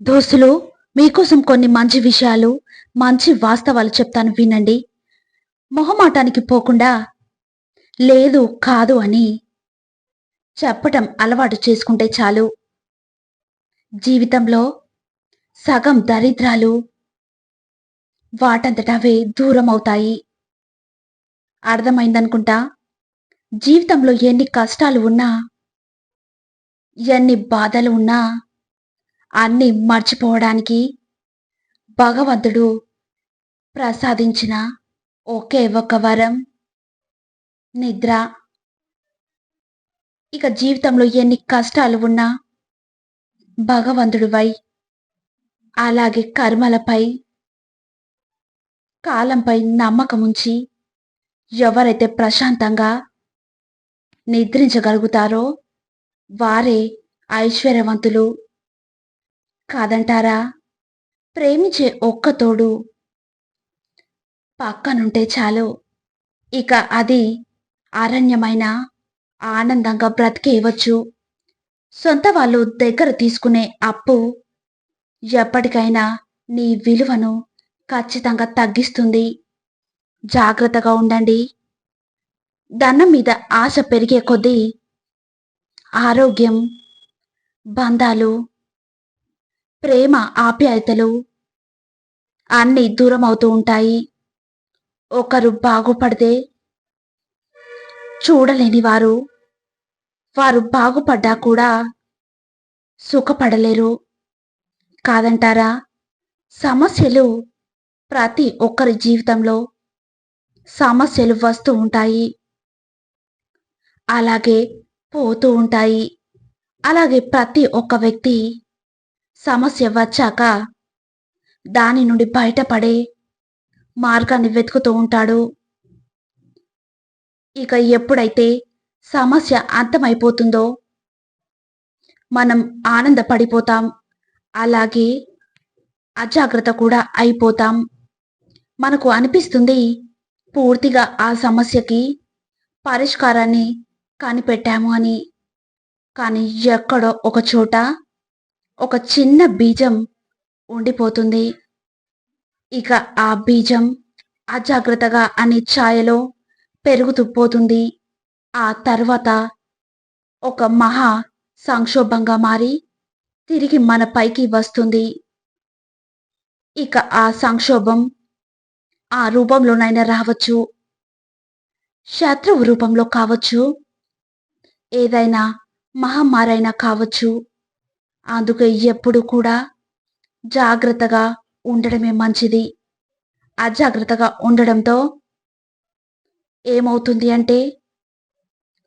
దోస్తులు, మీకోసం కొన్ని మంచి విషయాలు, మంచి వాస్తవాలు చెప్తాను వినండి. మొహమాటానికి పోకుండా లేదు, కాదు అని చెప్పటం అలవాటు చేసుకుంటే చాలు. జీవితంలో సగం దరిద్రాలు వాటంతట అవే దూరమవుతాయి. అర్థమైందనుకుంటా. జీవితంలో ఎన్ని కష్టాలు ఉన్నా, ఎన్ని బాధలు ఉన్నా అన్నీ మర్చిపోవడానికి భగవంతుడు ప్రసాదించిన ఒకే ఒక వరం నిద్ర. ఇక జీవితంలో ఎన్ని కష్టాలు ఉన్నా భగవంతుడిపై, అలాగే కర్మలపై, కాలంపై నమ్మకముంచి ఎవరైతే ప్రశాంతంగా నిద్రించగలుగుతారో వారే ఐశ్వర్యవంతులు కాదంటారా? ప్రేమించే ఒక్క తోడు పక్కనుంటే చాలు, ఇక అది అరణ్యమైన ఆనందంగా బ్రతికేయవచ్చు. సొంత వాళ్ళు దగ్గర తీసుకునే అప్పు ఎప్పటికైనా నీ విలువను ఖచ్చితంగా తగ్గిస్తుంది. జాగ్రత్తగా ఉండండి. ధనం మీద ఆశ పెరిగే కొద్దీ ఆరోగ్యం, బంధాలు, ప్రేమ, ఆప్యాయతలు అన్నీ దూరం అవుతూ ఉంటాయి. ఒకరు బాగుపడితే చూడలేని వారు బాగుపడ్డా కూడా సుఖపడలేరు కాదంటారా? సమస్యలు ప్రతి ఒక్కరి జీవితంలో సమస్యలు వస్తూ ఉంటాయి, అలాగే పోతూ ఉంటాయి. అలాగే ప్రతి ఒక్క వ్యక్తి సమస్య వచ్చాక దాని నుండి బయటపడే మార్గాన్ని వెతుకుతూ ఉంటాడు. ఇక ఎప్పుడైతే సమస్య అంతమైపోతుందో మనం ఆనందపడిపోతాం, అలాగే అజాగ్రత్త కూడా అయిపోతాం. మనకు అనిపిస్తుంది పూర్తిగా ఆ సమస్యకి పరిష్కారాన్ని కనిపెట్టాము అని. కానీ ఎక్కడో ఒక చోట ఒక చిన్న బీజం ఉండిపోతుంది. ఇక ఆ బీజం అజాగ్రత్తగా అనే ఛాయలో పెరుగుతూ పోతుంది. ఆ తర్వాత ఒక మహా సంక్షోభంగా మారి తిరిగి మన పైకి వస్తుంది. ఇక ఆ సంక్షోభం ఆ రూపంలోనైనా రావచ్చు, శత్రువు రూపంలో కావచ్చు, ఏదైనా మహమ్మారైనా కావచ్చు. అందుకే ఎప్పుడు కూడా జాగ్రత్తగా ఉండడమే మంచిది. అజాగ్రత్తగా ఉండడంతో ఏమవుతుంది అంటే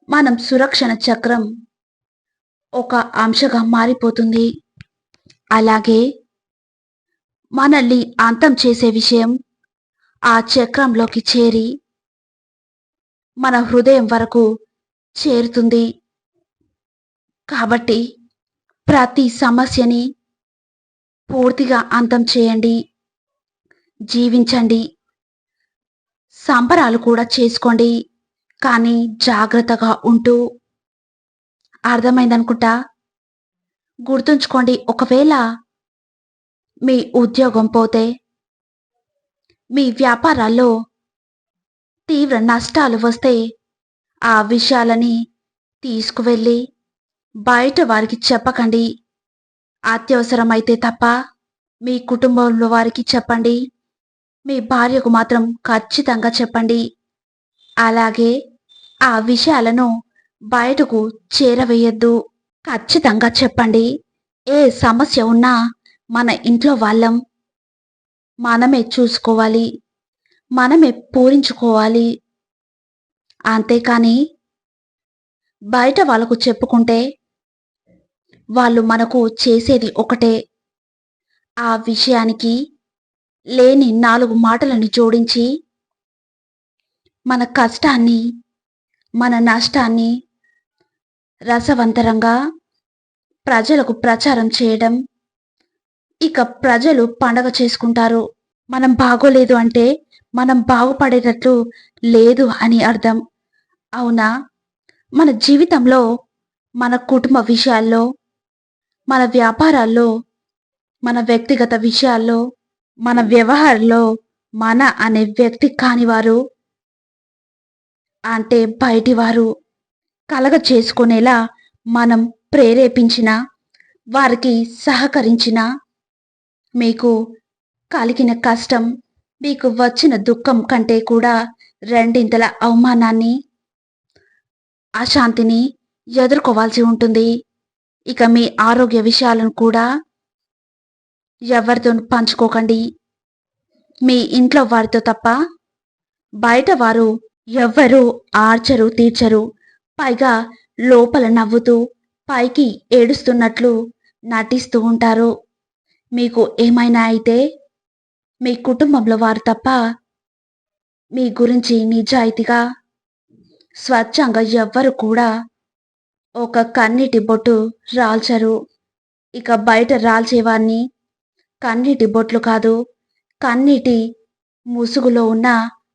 మనం సురక్షణ చక్రం ఒక అంశగా మారిపోతుంది. అలాగే మనల్ని అంతం చేసే విషయం ఆ చక్రంలోకి చేరి మన హృదయం వరకు చేరుతుంది. కాబట్టి ప్రతి సమస్యని పూర్తిగా అంతం చేయండి, జీవించండి, సంబరాలు కూడా చేసుకోండి, కానీ జాగ్రత్తగా ఉంటూ. అర్థమైందనుకుంటా. గుర్తుంచుకోండి, ఒకవేళ మీ ఉద్యోగం పోతే, మీ వ్యాపారాల్లో తీవ్ర నష్టాలు వస్తే ఆ విషయాలని తీసుకువెళ్ళి బయట వారికి చెప్పకండి. అత్యవసరమైతే తప్ప మీ కుటుంబంలో వారికి చెప్పండి. మీ భార్యకు మాత్రం ఖచ్చితంగా చెప్పండి. అలాగే ఆ విషయాలను బయటకు చేరవేయద్దు. ఖచ్చితంగా చెప్పండి. ఏ సమస్య ఉన్నా మన ఇంట్లో వాళ్ళం మనమే చూసుకోవాలి, మనమే పూరించుకోవాలి. అంతేకాని బయట వాళ్ళకు చెప్పుకుంటే వాళ్ళు మనకు చేసేది ఒకటే. ఆ విషయానికి లేని 4 మాటలను జోడించి మన కష్టాన్ని, మన నష్టాన్ని రసవంతరంగా ప్రజలకు ప్రచారం చేయడం. ఇక ప్రజలు పండగ చేసుకుంటారు. మనం బాగోలేదు అంటే మనం బాగుపడేటట్లు లేదు అని అర్థం. అవునా? మన జీవితంలో, మన కుటుంబ విషయాల్లో, మన వ్యాపారాల్లో, మన వ్యక్తిగత విషయాల్లో, మన వ్యవహారంలో మన అనే వ్యక్తి కానివారు, అంటే బయటివారు కలగ చేసుకునేలా మనం ప్రేరేపించిన, వారికి సహకరించిన, మీకు కలిగిన కష్టం, మీకు వచ్చిన దుఃఖం కంటే కూడా రెండింతల అవమానాన్ని, అశాంతిని ఎదుర్కోవాల్సి ఉంటుంది. ఇక మీ ఆరోగ్య విషయాలను కూడా ఎవరితో పంచుకోకండి. మీ ఇంట్లో వారితో తప్ప బయట వారు ఎవ్వరూ ఆర్చరు తీర్చరు. పైగా లోపల నవ్వుతూ పైకి ఏడుస్తున్నట్లు నటిస్తూ ఉంటారు. మీకు ఏమైనా అయితే మీ కుటుంబంలో వారు తప్ప మీ గురించి నిజాయితీగా, స్వచ్ఛంగా ఎవ్వరు కూడా ఒక కన్నీటి బొట్టు రాల్చరు. ఇక బయట రాల్చేవాన్ని కన్నీటి బొట్లు కాదు, కన్నీటి ముసుగులో ఉన్న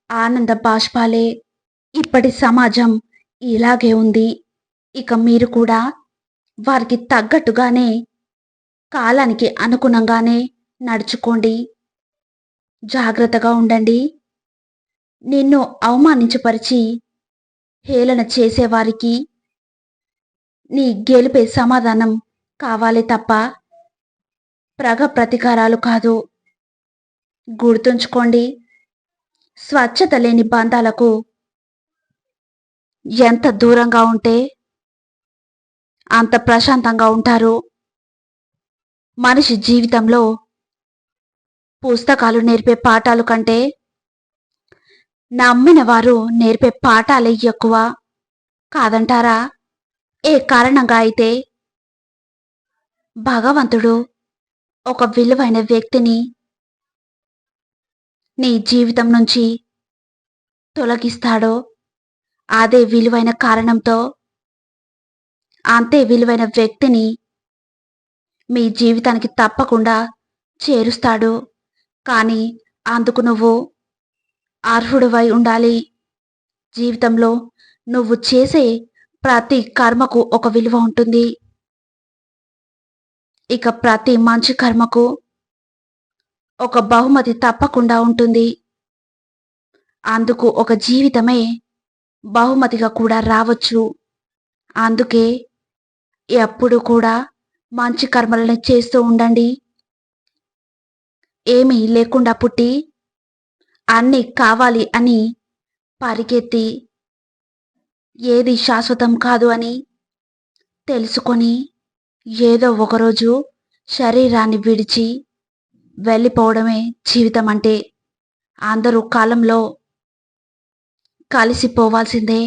ఆనంద బాష్పాలే. ఇప్పటి సమాజం ఇలాగే ఉంది. ఇక మీరు కూడా వారికి తగ్గట్టుగానే, కాలానికి అనుగుణంగానే నడుచుకోండి. జాగ్రత్తగా ఉండండి. నిన్ను అవమానించపరిచి హేళన చేసేవారికి నీ గెలిపే సమాధానం కావాలి తప్ప ప్రతీకారాలు కాదు. గుర్తుంచుకోండి. స్వచ్ఛత లేని బంధాలకు ఎంత దూరంగా ఉంటే అంత ప్రశాంతంగా ఉంటారు. మనిషి జీవితంలో పుస్తకాలు నేర్పే పాఠాలు కంటే నమ్మిన వారు నేర్పే పాఠాలే ఎక్కువ కాదంటారా? ఏ కారణంగా అయితే భగవంతుడు ఒక విలువైన వ్యక్తిని నీ జీవితం నుంచి తొలగిస్తాడో, అదే విలువైన కారణంతో అంతే విలువైన వ్యక్తిని మీ జీవితానికి తప్పకుండా చేరుస్తాడు. కానీ అందుకు నువ్వు అర్హుడివై ఉండాలి. జీవితంలో నువ్వు చేసే ప్రతి కర్మకు ఒక విలువ ఉంటుంది. ఇక ప్రతి మంచి కర్మకు ఒక బహుమతి తప్పకుండా ఉంటుంది. అందుకు ఒక జీవితమే బహుమతిగా కూడా రావచ్చు. అందుకే ఎప్పుడు కూడా మంచి కర్మలను చేస్తూ ఉండండి. ఏమీ లేకుండా పుట్టి అన్నీ కావాలి అని పరిగెత్తి ఏది శాశ్వతం కాదు అని తెలుసుకొని ఏదో ఒకరోజు శరీరాన్ని విడిచి వెళ్ళిపోవడమే జీవితం అంటే. అందరూ కాలంలో కలిసిపోవాల్సిందే.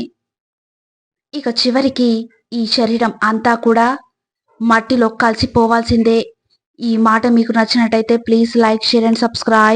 ఇక చివరికి ఈ శరీరం అంతా కూడా మట్టిలో కలిసిపోవాల్సిందే. ఈ మాట మీకు నచ్చినట్టయితే please like, share and subscribe.